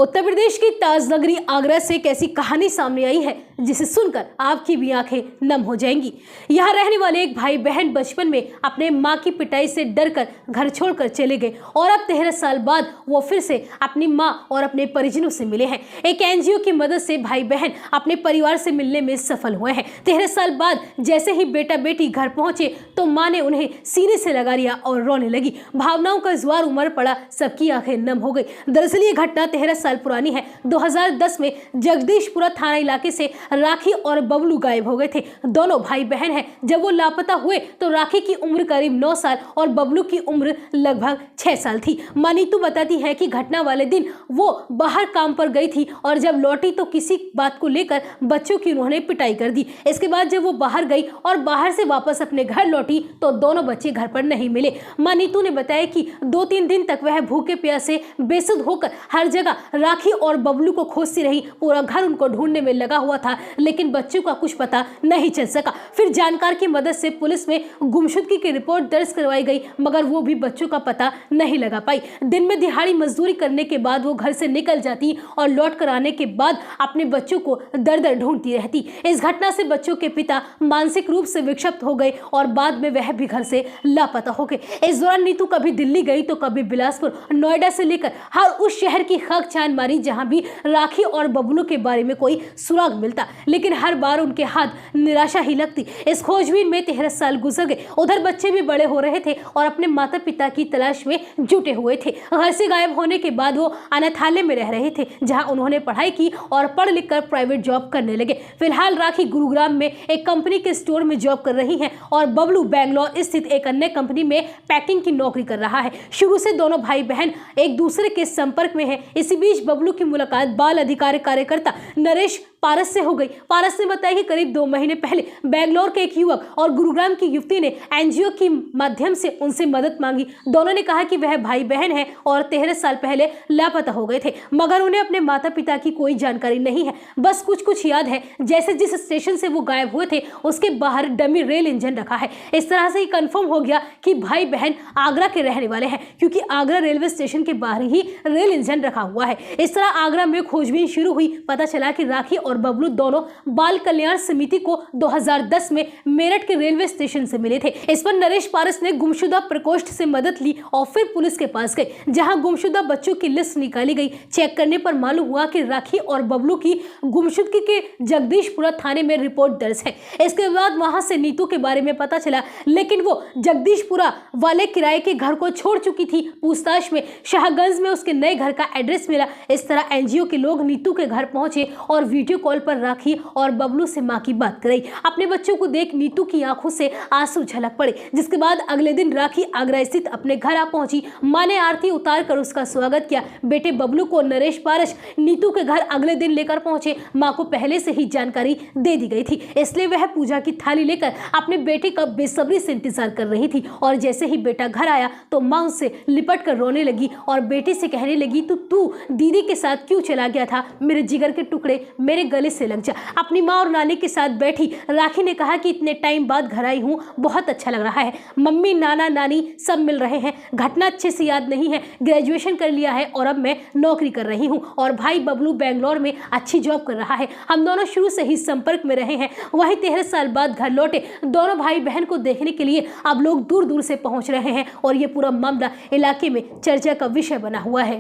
उत्तर प्रदेश की ताज नगरी आगरा से एक ऐसी कहानी सामने आई है जिसे सुनकर आपकी भी आंखें नम हो जाएंगी। यहाँ रहने वाले एक भाई बहन बचपन में अपने माँ की पिटाई से डरकर घर छोड़कर चले गए और अब 13 साल बाद वो फिर से अपनी माँ और अपने परिजनों से मिले हैं। एक एनजीओ की मदद से भाई बहन अपने परिवार से मिलने में सफल हुए हैं। 13 साल बाद जैसे ही बेटा बेटी घर पहुंचे तो माँ ने उन्हें सीने से लगा लिया और रोने लगी। भावनाओं का ज्वार उमड़ पड़ा, सबकी आंखें नम हो गई। दरअसल ये घटना 13 साल पुरानी है। 2010 में जगदीशपुरा थाना इलाके से राखी और बबलू गायब हो गए थे। दोनों भाई बहन हैं। जब वो लापता हुए तो राखी की उम्र करीब 9 साल और बबलू की उम्र लगभग 6 साल थी। नीतू बताती है कि घटना वाले दिन वो बाहर काम पर गई थी और जब लौटी तो किसी बात को लेकर बच्चों की उन्होंने पिटाई कर दी। इसके बाद जब वो बाहर गई और बाहर से वापस अपने घर लौटी तो दोनों बच्चे घर पर नहीं मिले। नीतू ने बताया कि 2-3 दिन तक वह भूखे प्यासे बेसुध होकर हर जगह राखी और बबलू को खोजती रही। पूरा घर उनको ढूंढने में लगा हुआ था, लेकिन बच्चों का कुछ पता नहीं चल सका। फिर जानकार की मदद से पुलिस में गुमशुदगी की रिपोर्ट दर्ज करवाई गई, मगर वो भी बच्चों का पता नहीं लगा पाई। दिन में दिहाड़ी मजदूरी करने के बाद वो घर से निकल जाती और लौट कर आने के बाद अपने बच्चों को दर दर ढूंढती रहती। इस घटना से बच्चों के पिता मानसिक रूप से विक्षिप्त हो गए और बाद में वह भी घर से लापता हो गए। इस दौरान नीतू कभी दिल्ली गई तो कभी बिलासपुर, नोएडा से लेकर हर उस शहर की खाक छान मारी जहां भी राखी और बबलू के बारे में कोई सुराग मिलता, लेकिन हर बार उनके हाथ निराशा ही लगती। इस खोजबीन में 13 साल गुजर गए। उधर बच्चे भी बड़े हो रहे थे और अपने माता पिता की तलाश में जुटे हुए थे। घर से गायब होने के बाद वो अनाथालय में रह रहे थे, जहां उन्होंने पढ़ाई की और पढ़ लिख कर प्राइवेट जॉब करने लगे। फिलहाल राखी गुरुग्राम में एक कंपनी के स्टोर में जॉब कर रही है और बबलू बेंगलोर स्थित एक अन्य कंपनी में पैकिंग की नौकरी कर रहा है। शुरू से दोनों भाई बहन एक दूसरे के संपर्क में है। इसी बीच बबलू की मुलाकात बाल अधिकार कार्यकर्ता नरेश पारस से हो गई। पारस ने बताया कि करीब 2 महीने पहले बेंगलोर के एक युवक और गुरुग्राम की युवती ने एनजीओ के माध्यम से उनसे मदद मांगी। दोनों ने कहा कि वह भाई बहन है और 13 साल पहले लापता हो गए थे, मगर उन्हें अपने माता पिता की कोई जानकारी नहीं है। बस कुछ याद है, जैसे जिस स्टेशन से वो गायब हुए थे उसके बाहर डमी रेल इंजन रखा है। इस तरह से ही कंफर्म हो गया कि भाई बहन आगरा के रहने वाले हैं, क्योंकि आगरा रेलवे स्टेशन के बाहर ही रेल इंजन रखा हुआ है। इस तरह आगरा में खोजबीन शुरू हुई। पता चला कि राखी और बबलू दोनों बाल कल्याण समिति को 2010 में मेरठ के रेलवे स्टेशन से मिले थे। इस पर नरेश पारस ने गुमशुदा प्रकोष्ठ से मदद ली और फिर पुलिस के पास गए, जहां गुमशुदा बच्चों की लिस्ट निकाली गई। चेक करने पर मालूम हुआ कि राखी और बबलू की गुमशुदगी के जगदीशपुरा थाने में रिपोर्ट दर्ज है। इसके बाद वहां से नीतू के बारे में पता चला, लेकिन वो जगदीशपुरा वाले किराए के घर को छोड़ चुकी थी। पूछताछ में शाहगंज में उसके नए घर का एड्रेस मिला। इस तरह एनजीओ के लोग नीतू के घर पहुंचे और वीडियो कॉल पर राखी और बबलू से मां की बात कराई। अपने बच्चों को देख नीतू की आंखों से आंसू झलक पड़े, जिसके बाद अगले दिन राखी आगरा स्थित अपने घर आ पहुंची। मां ने आरती उतार कर उसका स्वागत किया। बेटे बबलू को नरेश पारस नीतू के घर अगले दिन लेकर पहुंचे। मां को पहले से ही जानकारी दे दी गई थी, इसलिए वह पूजा की थाली लेकर अपने बेटे का बेसब्री से इंतजार कर रही थी। और जैसे ही बेटा घर आया तो मां उससे लिपट कर रोने लगी और बेटे से कहने लगी, तू दीदी के साथ क्यों चला गया था? मेरे जिगर के टुकड़े मेरे गले से लग जा। अपनी माँ और नानी के साथ बैठी राखी ने कहा कि इतने टाइम बाद घर आई हूँ, बहुत अच्छा लग रहा है। मम्मी नाना नानी सब मिल रहे हैं। घटना अच्छे से याद नहीं है, ग्रेजुएशन कर लिया है और अब मैं नौकरी कर रही हूँ और भाई बबलू बेंगलोर में अच्छी जॉब कर रहा है। हम दोनों शुरू से ही संपर्क में रहे हैं। वही 13 साल बाद घर लौटे दोनों भाई बहन को देखने के लिए अब लोग दूर दूर से पहुंच रहे हैं और ये पूरा मामला इलाके में चर्चा का विषय बना हुआ है।